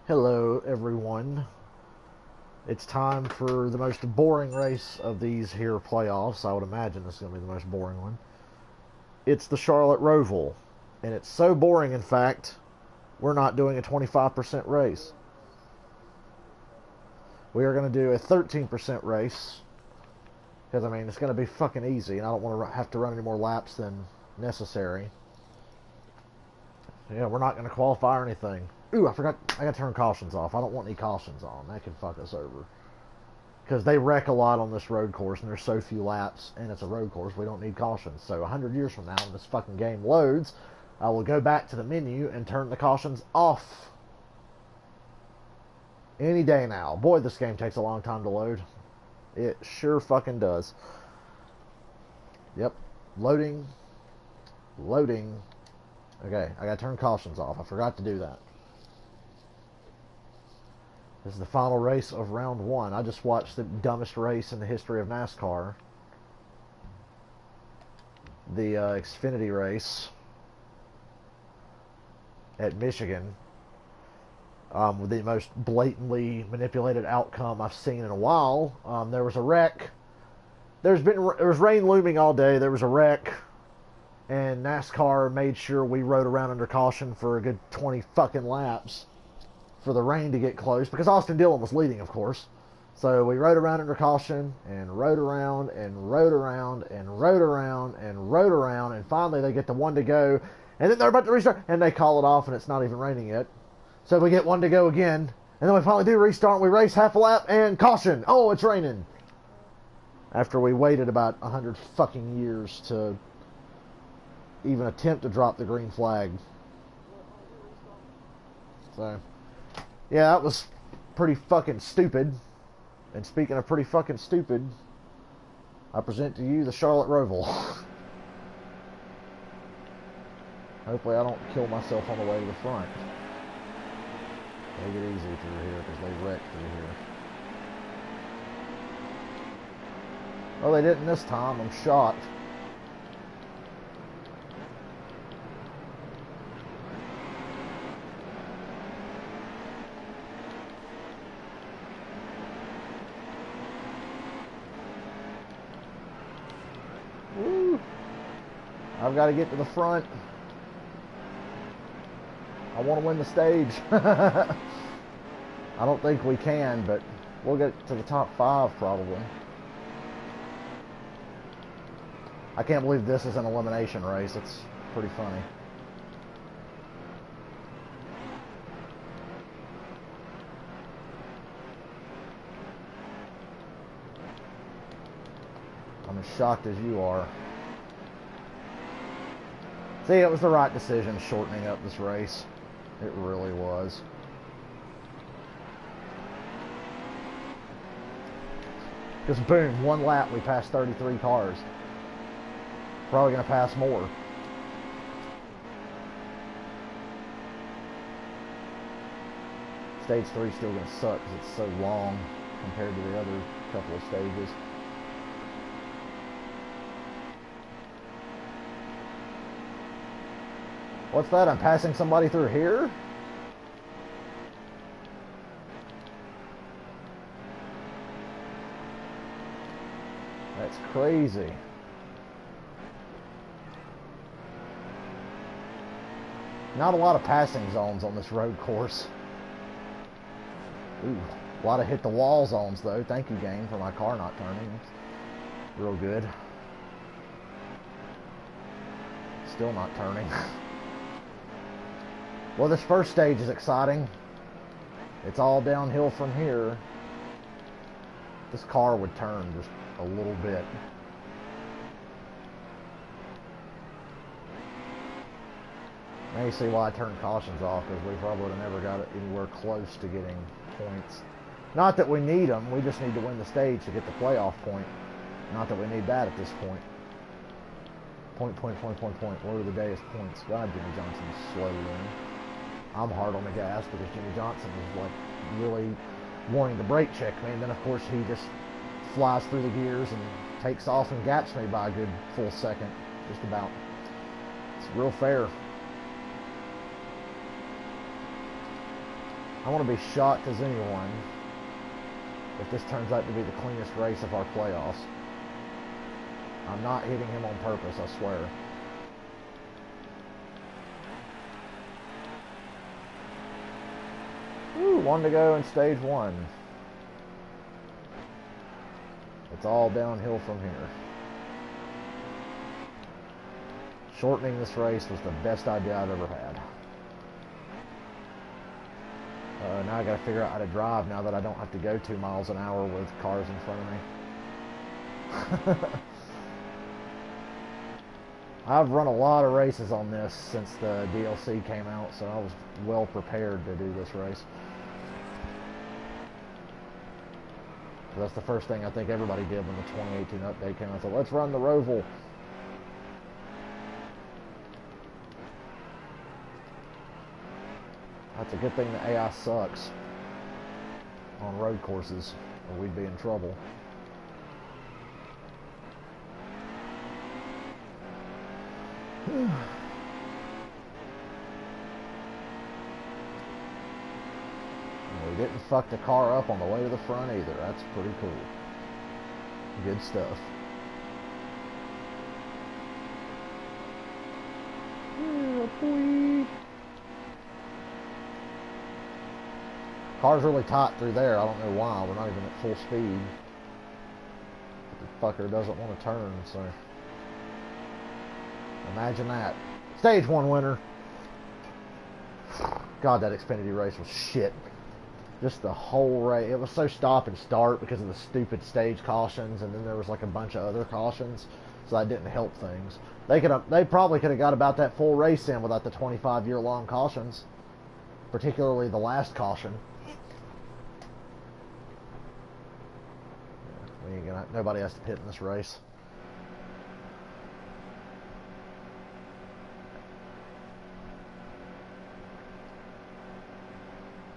Hello, everyone. It's time for the most boring race of these here playoffs. I would imagine this is going to be the most boring one. It's the Charlotte Roval. And it's so boring, in fact, we're not doing a 25% race. We are going to do a 13% race. Because, I mean, it's going to be fucking easy, and I don't want to have to run any more laps than necessary. Yeah, we're not going to qualify or anything. Ooh, I forgot. I got to turn cautions off. I don't want any cautions on. That could fuck us over. Because they wreck a lot on this road course, and there's so few laps, and it's a road course, we don't need cautions. So 100 years from now, when this fucking game loads, I will go back to the menu and turn the cautions off. Any day now. Boy, this game takes a long time to load. It sure fucking does. Yep. Loading. Loading. Okay, I gotta turn cautions off. I forgot to do that. This is the final race of round one. I just watched the dumbest race in the history of NASCAR. The Xfinity race at Michigan. With the most blatantly manipulated outcome I've seen in a while. There was a wreck. There was rain looming all day. There was a wreck. And NASCAR made sure we rode around under caution for a good 20 fucking laps for the rain to get close, because Austin Dillon was leading, of course. So we rode around under caution and rode around and rode around and rode around and rode around, and finally they get the one to go, and then they're about to restart and they call it off, and it's not even raining yet. So we get one to go again, and then we finally do restart, and we race half a lap and caution. Oh, it's raining. After we waited about 100 fucking years to even attempt to drop the green flag. So yeah, that was pretty fucking stupid. And speaking of pretty fucking stupid, I present to you the Charlotte Roval. Hopefully I don't kill myself on the way to the front. Take it easy through here, because they wrecked through here. Oh, they didn't this time. I'm shocked. Woo. I've got to get to the front. I want to win the stage. I don't think we can, but we'll get to the top 5 probably. I can't believe this is an elimination race. It's pretty funny. I'm as shocked as you are. See, it was the right decision shortening up this race. It really was. Because boom, one lap we passed 33 cars. Probably going to pass more. Stage 3 is still going to suck because it's so long compared to the other couple of stages. What's that? I'm passing somebody through here? That's crazy. Not a lot of passing zones on this road course. Ooh, a lot of hit the wall zones though. Thank you, game, for my car not turning. Real good. Still not turning. Well, this first stage is exciting. It's all downhill from here. This car would turn just a little bit. Now you see why I turned cautions off, because we probably would have never got anywhere close to getting points. Not that we need them, we just need to win the stage to get the playoff point. Not that we need that at this point. Point. Word of the day is points. God, Jimmy Johnson's slow then. I'm hard on the gas because Jimmy Johnson is like really wanting to brake check me, and then of course he just flies through the gears and takes off and gaps me by a good full second, just about. It's real fair. I want to be shocked as anyone if this turns out to be the cleanest race of our playoffs. I'm not hitting him on purpose, I swear. Ooh, 1 to go in stage 1. It's all downhill from here. Shortening this race was the best idea I've ever had. Now I gotta figure out how to drive now that I don't have to go 2 miles an hour with cars in front of me. I've run a lot of races on this since the DLC came out, so I was well prepared to do this race. That's the first thing I think everybody did when the 2018 update came out. So let's run the Roval. That's a good thing the AI sucks on road courses, or we'd be in trouble. We didn't fuck the car up on the way to the front either. That's pretty cool. Good stuff. Yeah, boy. Car's really tight through there. I don't know why. We're not even at full speed. But the fucker doesn't want to turn, so... Imagine that. Stage 1 winner. God, that Xfinity race was shit. Just the whole race. It was so stop and start because of the stupid stage cautions, and then there was like a bunch of other cautions, so that didn't help things. They probably could have got about that full race in without the 25-year-long cautions, particularly the last caution. Nobody has to pit in this race.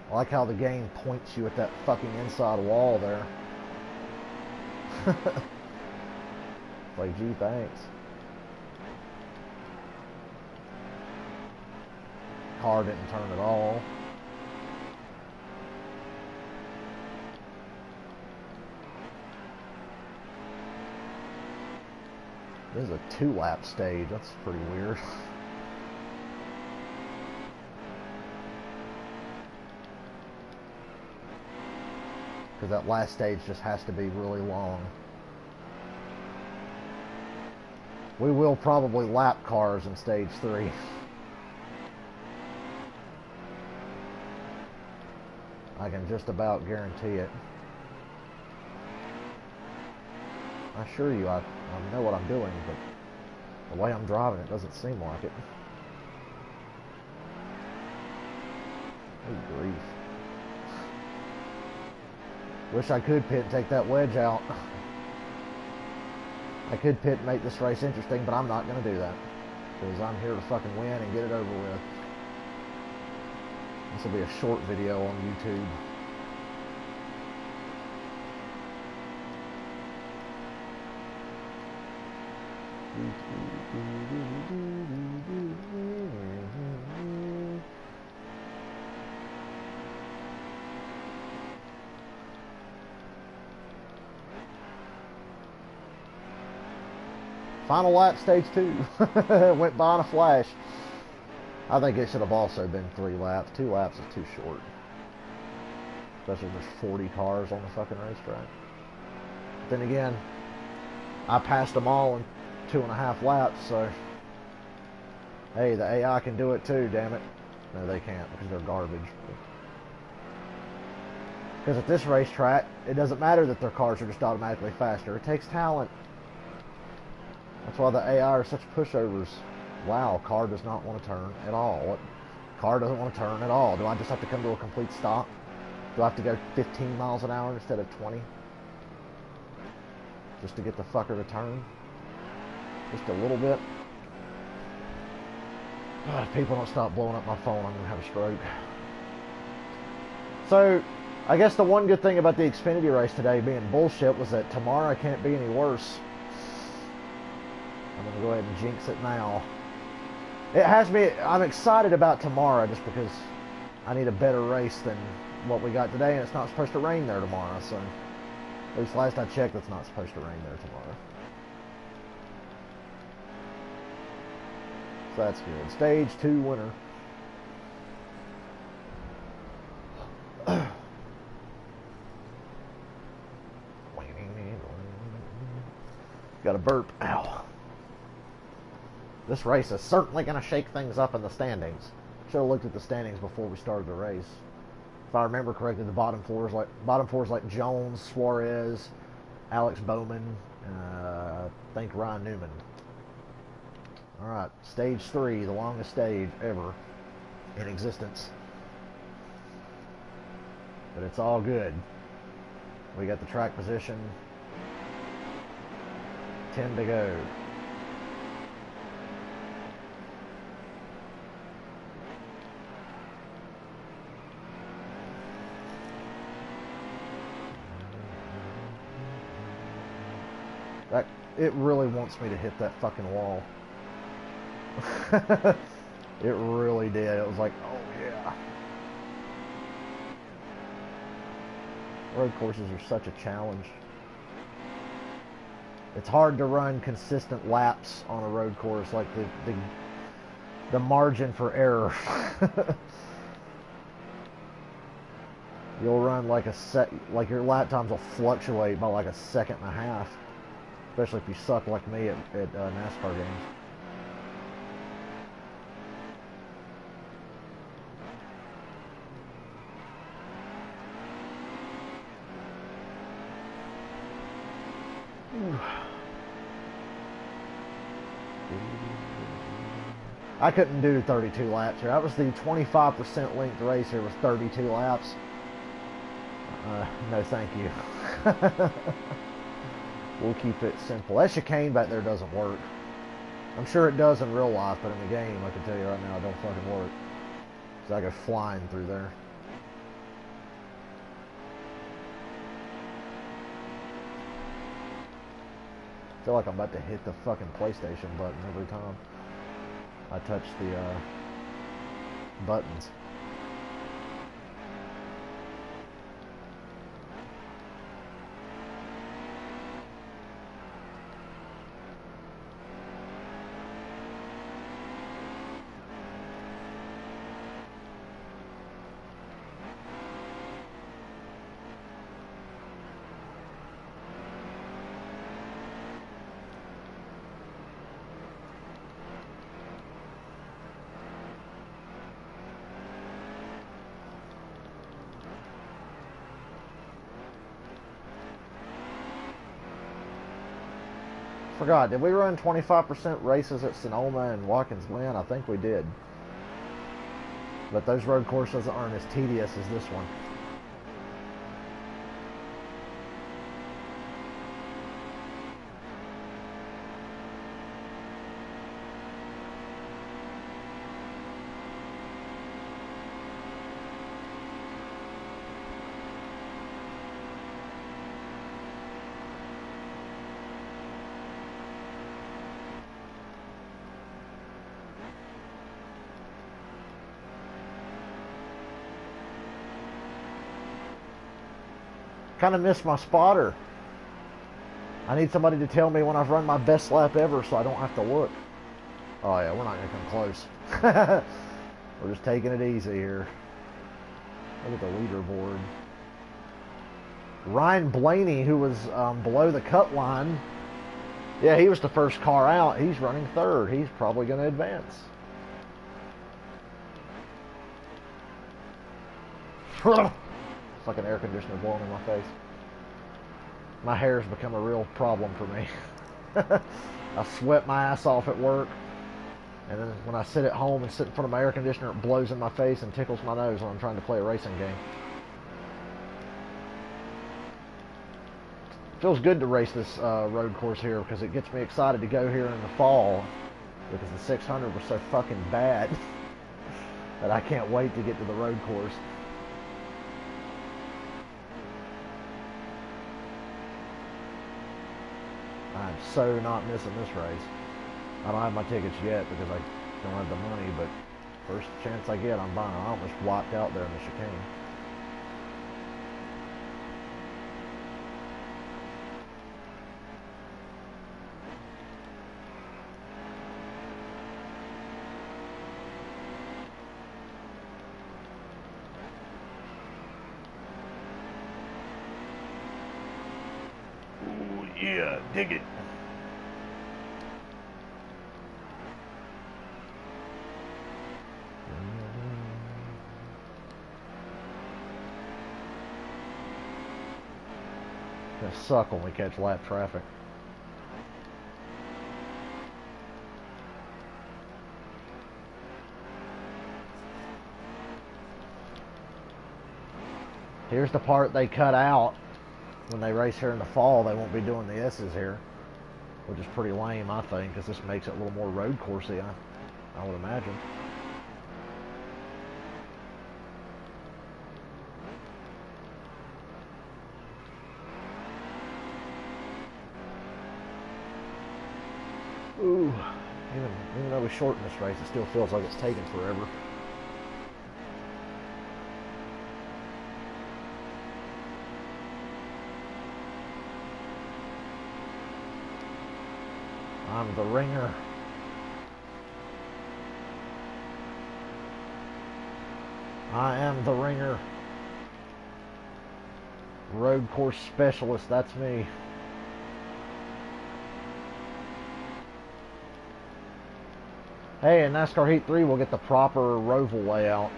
I like how the game points you at that fucking inside wall there. Like, gee, thanks. Car didn't turn at all. This is a 2-lap stage. That's pretty weird. Because that last stage just has to be really long. We will probably lap cars in stage 3. I can just about guarantee it. I assure you, I know what I'm doing, but the way I'm driving it doesn't seem like it. Good grief. Wish I could pit and take that wedge out. I could pit and make this race interesting, but I'm not going to do that. Because I'm here to fucking win and get it over with. This will be a short video on YouTube. Final lap, stage 2. Went by in a flash. I think it should have also been 3 laps. 2 laps is too short. Especially when there's 40 cars on the fucking racetrack. But then again, I passed them all in 2.5 laps, so... Hey, the AI can do it too, damn it. No, they can't, because they're garbage. Because at this racetrack, it doesn't matter that their cars are just automatically faster. It takes talent. That's why the AI are such pushovers. Wow, car does not want to turn at all. What? Car doesn't want to turn at all. Do I just have to come to a complete stop? Do I have to go 15 miles an hour instead of 20? Just to get the fucker to turn? Just a little bit? God, if people don't stop blowing up my phone, I'm going to have a stroke. So, I guess the one good thing about the Xfinity race today being bullshit was that tomorrow can't be any worse. I'm going to go ahead and jinx it now. It has me... I'm excited about tomorrow just because I need a better race than what we got today, and it's not supposed to rain there tomorrow, so at least last I checked, it's not supposed to rain there tomorrow. So that's good. Stage 2 winner. Got a burp. Ow. This race is certainly going to shake things up in the standings. Should have looked at the standings before we started the race. If I remember correctly, the bottom four is like Jones, Suarez, Alex Bowman, I think Ryan Newman. All right, stage 3, the longest stage ever in existence. But it's all good. We got the track position. 10 to go. It really wants me to hit that fucking wall. It really did. It was like, oh yeah. Road courses are such a challenge. It's hard to run consistent laps on a road course, like the margin for error. You'll run like like your lap times will fluctuate by like a second and a half, especially if you suck like me at NASCAR games. I couldn't do 32 laps here. That was the 25% length race here was 32 laps. No thank you. We'll keep it simple. That chicane back there doesn't work. I'm sure it does in real life, but in the game, I can tell you right now, it don't fucking work. So I go flying through there. I feel like I'm about to hit the fucking PlayStation button every time I touch the buttons. Forgot, did we run 25% races at Sonoma and Watkins Glen? I think we did. But those road courses aren't as tedious as this one. Kind of missed my spotter. I need somebody to tell me when I've run my best lap ever so I don't have to look. Oh yeah, we're not going to come close. We're just taking it easy here. Look at the leaderboard. Ryan Blaney, who was below the cut line, yeah, he was the first car out. He's running third. He's probably going to advance. Fucking air conditioner blowing in my face. My hair's become a real problem for me. I sweat my ass off at work, and then when I sit at home and sit in front of my air conditioner, it blows in my face and tickles my nose when I'm trying to play a racing game. It feels good to race this road course here because it gets me excited to go here in the fall, because the 600 was so fucking bad that I can't wait to get to the road course. I'm so not missing this race. I don't have my tickets yet because I don't have the money, but First chance I get, I'm buying. I almost wiped out there in the chicane. Ooh, yeah, dig it. It's gonna suck when we catch lap traffic. Here's the part they cut out. When they race here in the fall, they won't be doing the S's here, which is pretty lame, I think, because this makes it a little more road coursey, I would imagine. Ooh, even though we shortened this race, it still feels like it's taking forever. I'm the ringer. I am the ringer. Road course specialist, that's me. Hey, in NASCAR Heat 3, we'll get the proper Roval layout.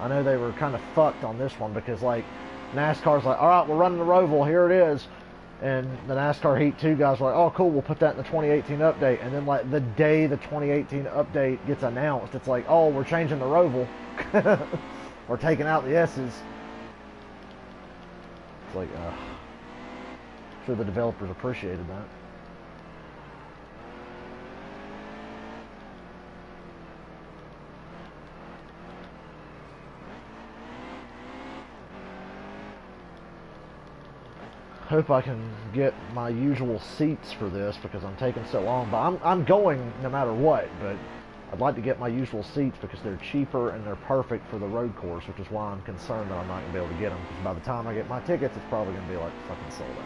I know they were kind of fucked on this one because, like, NASCAR's like, alright, we're running the Roval, here it is. And the NASCAR Heat 2 guys were like, oh, cool, we'll put that in the 2018 update. And then, like, the day the 2018 update gets announced, it's like, oh, we're changing the Roval. We're taking out the S's. It's like, I'm sure the developers appreciated that. Hope I can get my usual seats for this because I'm taking so long. But I'm going no matter what. But I'd like to get my usual seats because they're cheaper and they're perfect for the road course, which is why I'm concerned that I'm not going to be able to get them. Because by the time I get my tickets, it's probably going to be like fucking sold out.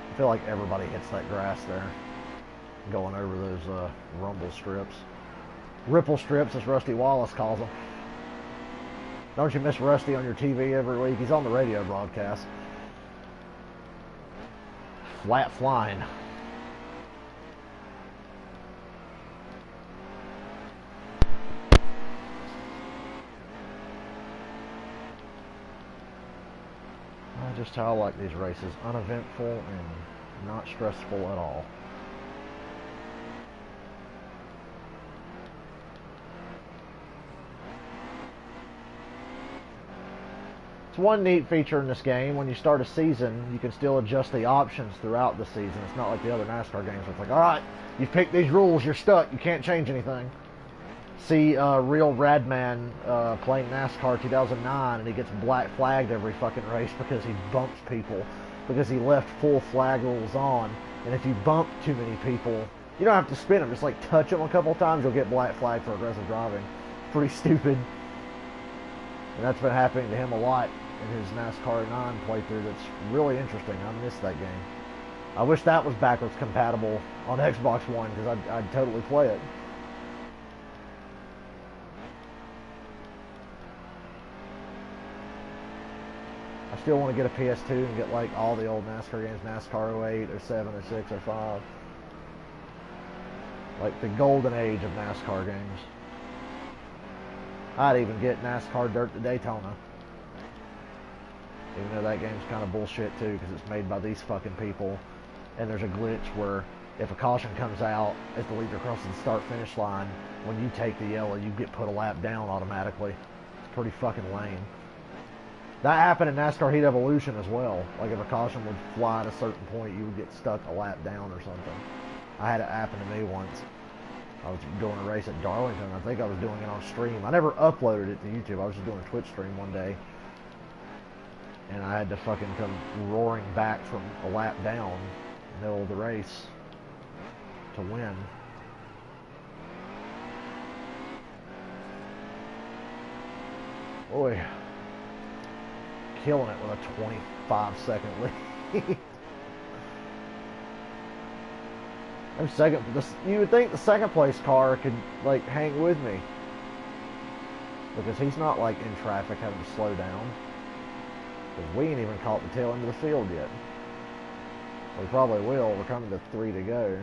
I feel like everybody hits that grass there, going over those rumble strips. Ripple strips, as Rusty Wallace calls them. Don't you miss Rusty on your TV every week? He's on the radio broadcast. Flat flying. Just how I like these races. Uneventful and not stressful at all. It's one neat feature in this game. When you start a season, you can still adjust the options throughout the season. It's not like the other NASCAR games where it's like, alright, you've picked these rules, you're stuck, you can't change anything. See Real Radman playing NASCAR 2009, and he gets black flagged every fucking race because he bumps people, because he left full flag rules on. And if you bump too many people, you don't have to spin them, just like touch them a couple times, you'll get black flagged for aggressive driving. Pretty stupid. And that's been happening to him a lot in his NASCAR 9 playthrough. That's really interesting. I missed that game. I wish that was backwards compatible on Xbox One, because I'd totally play it. I still want to get a PS2 and get like all the old NASCAR games, NASCAR 08 or 7 or 6 or 5. Like the golden age of NASCAR games. I'd even get NASCAR Dirt to Daytona. Even though that game's kind of bullshit too, because it's made by these fucking people. And there's a glitch where if a caution comes out as the leader crosses the start-finish line, when you take the yellow, you get put a lap down automatically. It's pretty fucking lame. That happened in NASCAR Heat Evolution as well. Like if a caution would fly at a certain point, you would get stuck a lap down or something. I had it happen to me once. I was doing a race at Darlington. I think I was doing it on stream. I never uploaded it to YouTube. I was just doing a Twitch stream one day. And I had to fucking come roaring back from a lap down in the middle of the race to win. Boy. Killing it with a 25-second lead. You would think the second place car could like hang with me, because he's not like in traffic having to slow down. Because we ain't even caught the tail end of the field yet. We probably will. We're coming to 3 to go.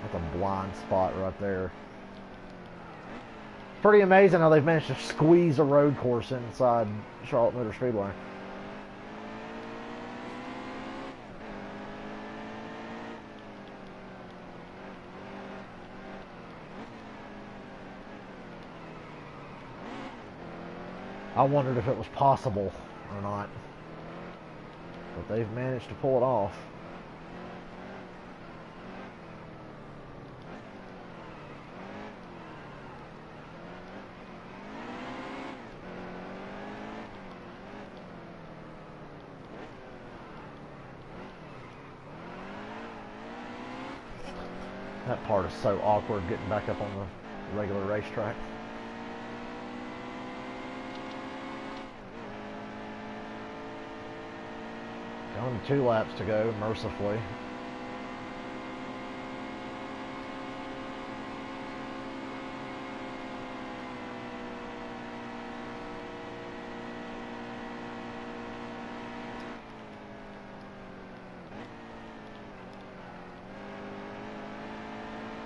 That's a blind spot right there. Pretty amazing how they've managed to squeeze a road course inside Charlotte Motor Speedway. I wondered if it was possible or not, but they've managed to pull it off. That part is so awkward, getting back up on the regular racetrack. Only 2 laps to go, mercifully.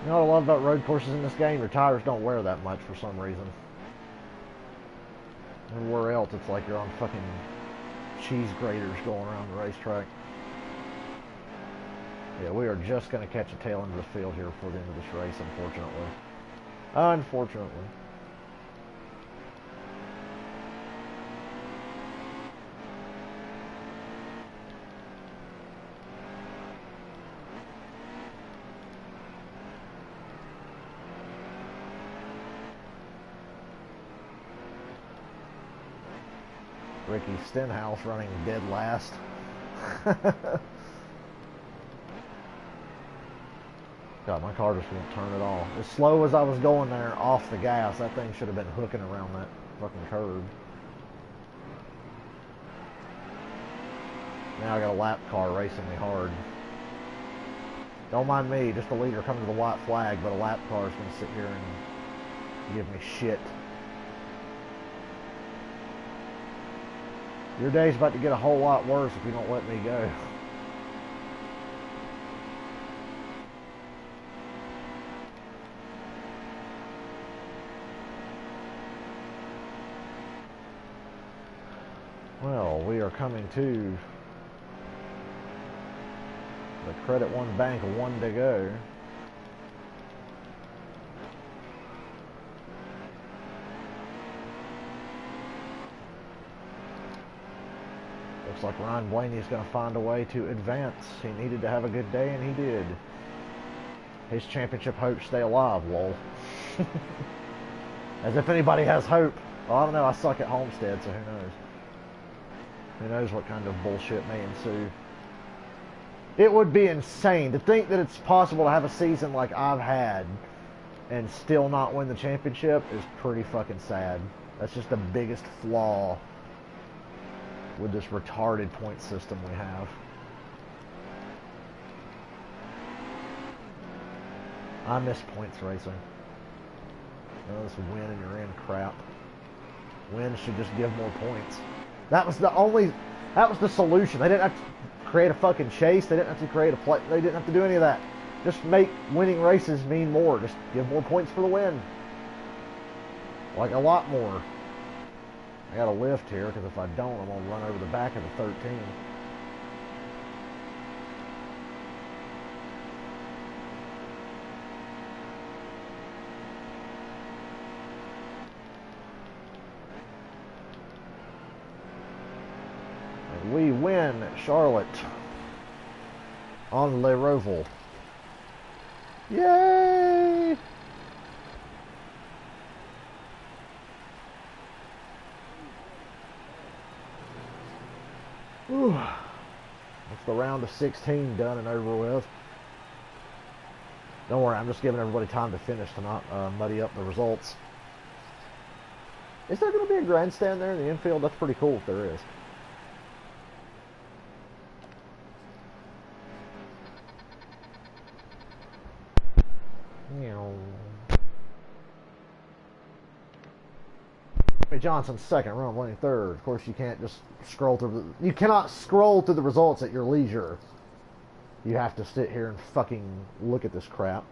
You know what I love about road courses in this game? Your tires don't wear that much for some reason. Everywhere else, it's like you're on fucking cheese graters going around the racetrack. Yeah, we are just going to catch a tail end of the field here before the end of this race, unfortunately. Unfortunately. Ricky Stenhouse running dead last. God, my car just won't turn at all. As slow as I was going there off the gas, that thing should have been hooking around that fucking curb. Now I got a lap car racing me hard. Don't mind me, just the leader coming to the white flag, but a lap car is going to sit here and give me shit. Your day's about to get a whole lot worse if you don't let me go. Well, we are coming to the Credit One Bank, 1 to go. Looks like Ryan Blaney is going to find a way to advance. He needed to have a good day, and he did. His championship hopes stay alive, lol. As if anybody has hope. Well, I don't know. I suck at Homestead, so who knows? Who knows what kind of bullshit may ensue. It would be insane to think that it's possible to have a season like I've had and still not win the championship is pretty fucking sad. That's just the biggest flaw with this retarded point system we have. I miss points racing. You know, this win and you're in crap. Wins should just give more points. That was the solution. They didn't have to create a fucking chase. They didn't have to create a play. They didn't have to do any of that. Just make winning races mean more. Just give more points for the win. Like a lot more. I got to lift here, because if I don't, I'm going to run over the back of the 13. And we win at Charlotte on Le Roval. Yay! Whew. That's the round of 16 done and over with. Don't worry, I'm just giving everybody time to finish to not muddy up the results. Is there going to be a grandstand there in the infield? That's pretty cool if there is. Johnson's second, Ron Blaney third. Of course, you can't just scroll through you cannot scroll through the results at your leisure. You have to sit here and fucking look at this crap.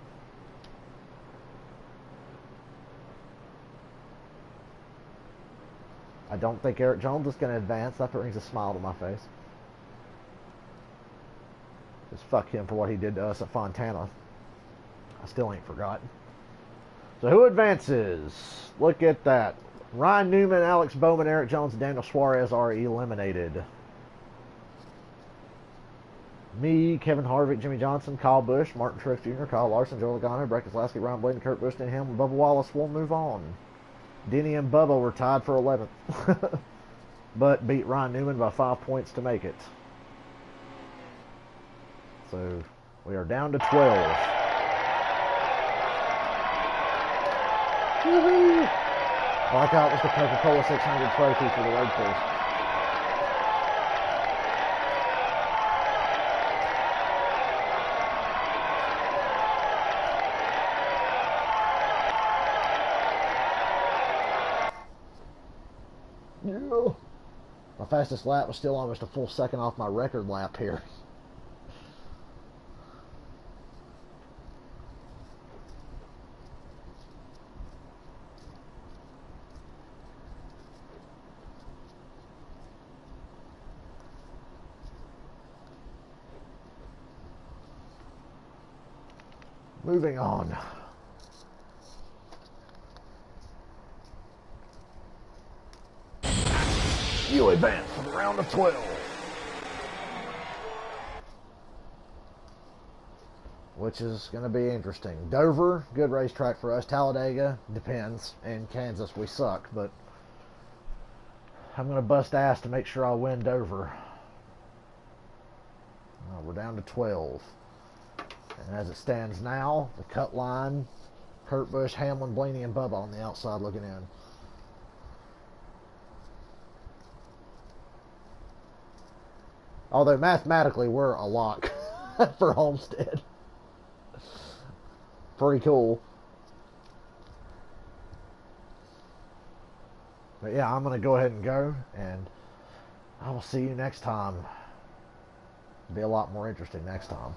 I don't think Eric Jones is going to advance. That brings a smile to my face. Just fuck him for what he did to us at Fontana. I still ain't forgotten. So who advances? Look at that. Ryan Newman, Alex Bowman, Eric Jones, and Daniel Suarez are eliminated. Me, Kevin Harvick, Jimmy Johnson, Kyle Busch, Martin Truex Jr., Kyle Larson, Joe Logano, Brett Keselowski, Ryan Blaney, Kurt Busch, Dan Hamlin, Bubba Wallace will move on. Denny and Bubba were tied for 11th, but beat Ryan Newman by 5 points to make it. So we are down to 12. Woo-hoo! Well, I thought it was the Coca-Cola 600 trophy for the road course. Yeah. My fastest lap was still almost a full second off my record lap here. Moving on. You advance to the round of 12. Which is going to be interesting. Dover, good racetrack for us. Talladega, depends. And Kansas, we suck. But I'm going to bust ass to make sure I win Dover. We're down to 12. And as it stands now, the cut line, Kurt Busch, Hamlin, Blaney, and Bubba on the outside looking in. Although mathematically we're a lock for Homestead. Pretty cool. But yeah, I'm going to go ahead and go, and I will see you next time. It'll be a lot more interesting next time.